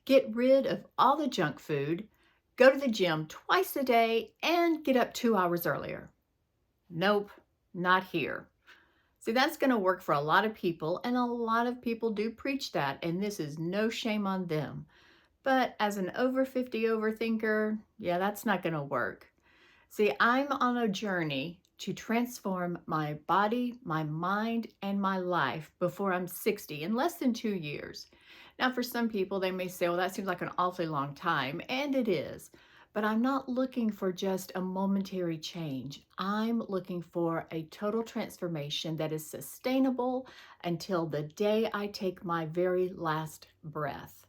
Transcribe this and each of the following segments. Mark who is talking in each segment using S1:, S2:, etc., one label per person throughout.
S1: Get rid of all the junk food, go to the gym twice a day, and get up 2 hours earlier. Nope, not here. See, that's going to work for a lot of people, and a lot of people do preach that, and this is no shame on them. But as an over 50 overthinker, yeah, that's not going to work. See, I'm on a journey to transform my body, my mind, and my life before I'm 60 in less than 2 years. Now, for some people, they may say, well, that seems like an awfully long time, and it is. But I'm not looking for just a momentary change. I'm looking for a total transformation that is sustainable until the day I take my very last breath.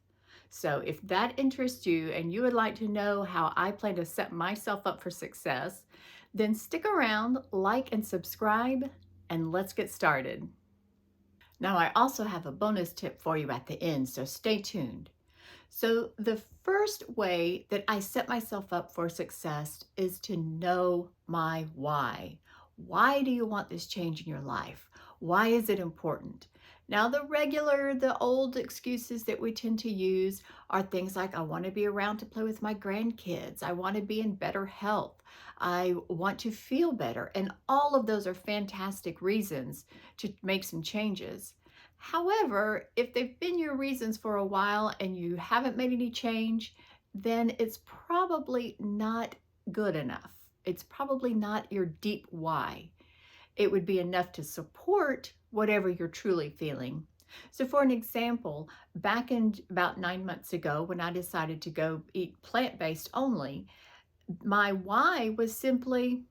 S1: So if that interests you and you would like to know how I plan to set myself up for success, then stick around, like and subscribe, and let's get started. Now, I also have a bonus tip for you at the end, so stay tuned. So, the first way that I set myself up for success is to know my why. Why do you want this change in your life? Why is it important? Now, the old excuses that we tend to use are things like I want to be around to play with my grandkids. I want to be in better health. I want to feel better. And all of those are fantastic reasons to make some changes. However, if they've been your reasons for a while and you haven't made any change, then it's probably not good enough. It's probably not your deep why. It would be enough to support whatever you're truly feeling. So, for an example, back in about 9 months ago, when I decided to go eat plant based only, my why was simply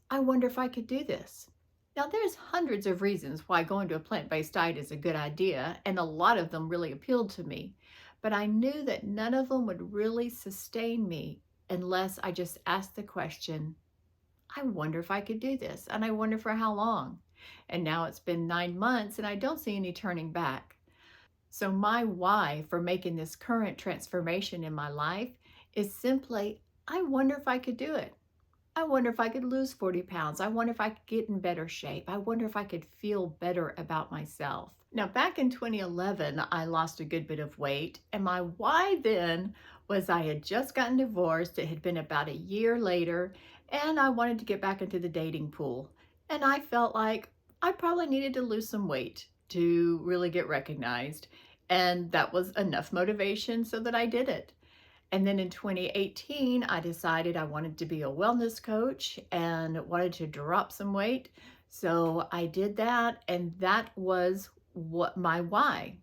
S1: I wonder if I could do this. Now, there's hundreds of reasons why going to a plant-based diet is a good idea, and a lot of them really appealed to me. But I knew that none of them would really sustain me unless I just asked the question, I wonder if I could do this, and I wonder for how long. And now it's been 9 months, and I don't see any turning back. So my why for making this current transformation in my life is simply, I wonder if I could do it. I wonder if I could lose 40 pounds. I wonder if I could get in better shape. I wonder if I could feel better about myself. Now, back in 2011, I lost a good bit of weight, and my why then was I had just gotten divorced. It had been about a year later, and I wanted to get back into the dating pool. And I felt like I probably needed to lose some weight to really get recognized. And that was enough motivation so that I did it. And then in 2018, I decided I wanted to be a wellness coach and wanted to drop some weight. So I did that, and that was what my why.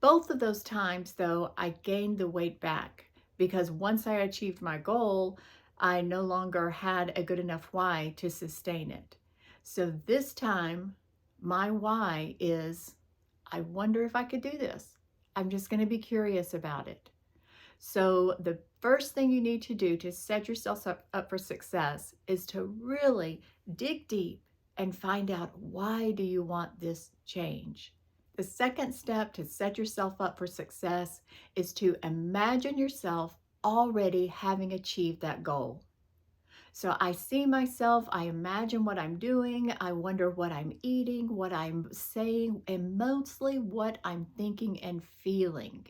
S1: Both of those times, though, I gained the weight back because once I achieved my goal, I no longer had a good enough why to sustain it. So this time, my why is I wonder if I could do this. I'm just going to be curious about it. So, the first thing you need to do to set yourself up for success is to really dig deep and find out why do you want this change. The second step to set yourself up for success is to imagine yourself already having achieved that goal. So I see myself, I imagine what I'm doing, I wonder what I'm eating, what I'm saying, and mostly what I'm thinking and feeling.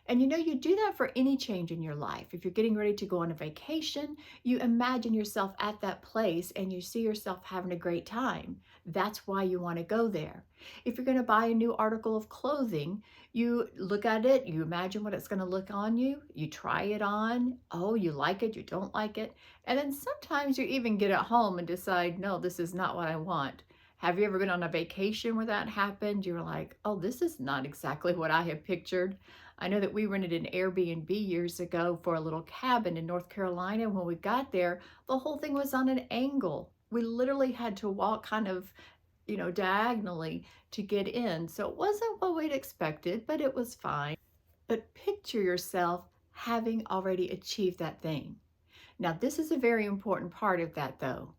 S1: And you do that for any change in your life. If you're getting ready to go on a vacation, you imagine yourself at that place and you see yourself having a great time. That's why you want to go there. If you're going to buy a new article of clothing, you look at it, you imagine what it's going to look on you, you try it on. Oh, you like it, you don't like it. And then sometimes you even get at home and decide, no, this is not what I want. Have you ever been on a vacation where that happened? You're like, oh, this is not exactly what I have pictured. I know that we rented an Airbnb years ago for a little cabin in North Carolina. When we got there, the whole thing was on an angle. We literally had to walk kind of, diagonally to get in. So it wasn't what we'd expected, but it was fine. But picture yourself having already achieved that thing. Now, this is a very important part of that, though,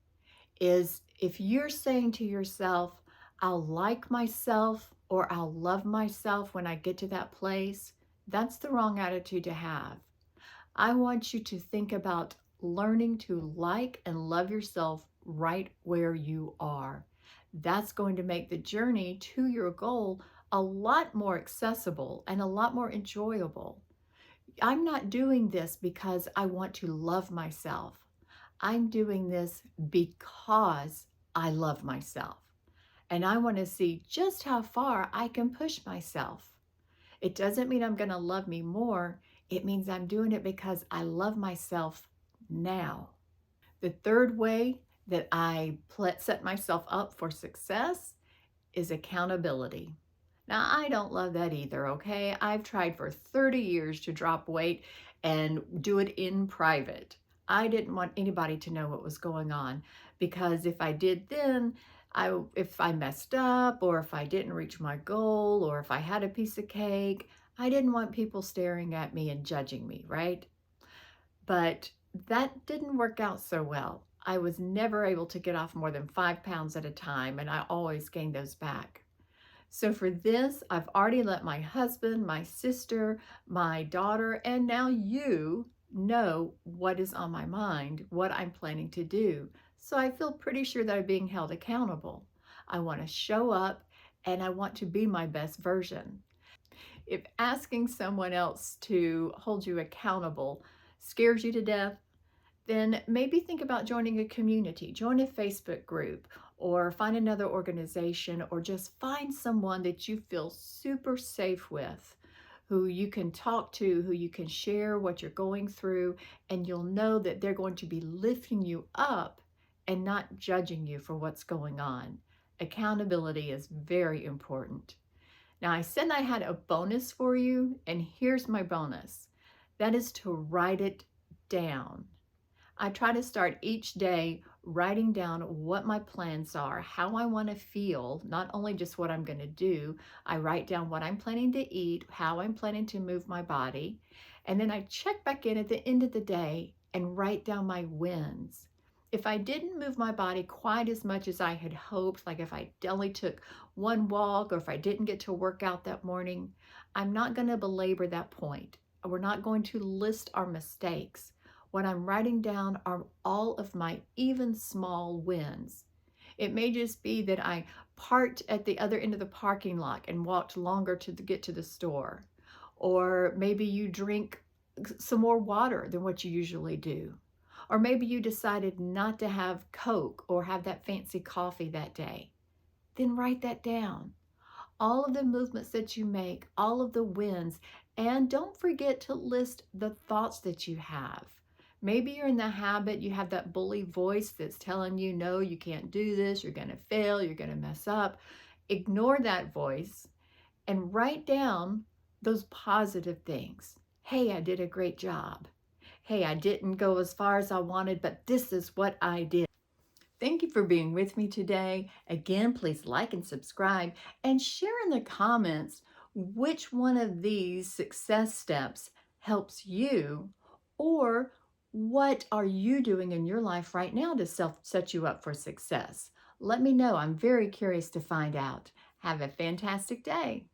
S1: is if you're saying to yourself, I'll like myself or I'll love myself when I get to that place, that's the wrong attitude to have. I want you to think about learning to like and love yourself right where you are. That's going to make the journey to your goal a lot more accessible and a lot more enjoyable. I'm not doing this because I want to love myself. I'm doing this because I love myself. And I want to see just how far I can push myself. It doesn't mean I'm going to love me more. It means I'm doing it because I love myself now. The third way that I set myself up for success is accountability. Now, I don't love that either, okay? I've tried for 30 years to drop weight and do it in private. I didn't want anybody to know what was going on because if I did then, if I messed up or if I didn't reach my goal or if I had a piece of cake, I didn't want people staring at me and judging me, right? But that didn't work out so well. I was never able to get off more than 5 pounds at a time, and I always gained those back. So for this, I've already let my husband, my sister, my daughter, and now you know what is on my mind, what I'm planning to do. So I feel pretty sure that I'm being held accountable. I want to show up and I want to be my best version. If asking someone else to hold you accountable scares you to death, then maybe think about joining a community, join a Facebook group, or find another organization, or just find someone that you feel super safe with, who you can talk to, who you can share what you're going through, and you'll know that they're going to be lifting you up and not judging you for what's going on. Accountability is very important. Now, I said I had a bonus for you, and here's my bonus. That is to write it down. I try to start each day writing down what my plans are, how I want to feel, not only just what I'm going to do. I write down what I'm planning to eat, how I'm planning to move my body, and then I check back in at the end of the day and write down my wins. If I didn't move my body quite as much as I had hoped, like if I only took one walk or if I didn't get to work out that morning, I'm not going to belabor that point. We're not going to list our mistakes. What I'm writing down are all of my even small wins. It may just be that I parked at the other end of the parking lot and walked longer to get to the store. Or maybe you drink some more water than what you usually do. Or maybe you decided not to have Coke or have that fancy coffee that day. Then write that down. All of the movements that you make, all of the wins, and don't forget to list the thoughts that you have. Maybe you're in the habit, you have that bully voice that's telling you, no, you can't do this, you're going to fail, you're going to mess up. Ignore that voice and write down those positive things. Hey, I did a great job. Hey, I didn't go as far as I wanted, but this is what I did. Thank you for being with me today. Again, please like and subscribe and share in the comments which one of these success steps helps you, or what are you doing in your life right now to set you up for success. Let me know. I'm very curious to find out. Have a fantastic day.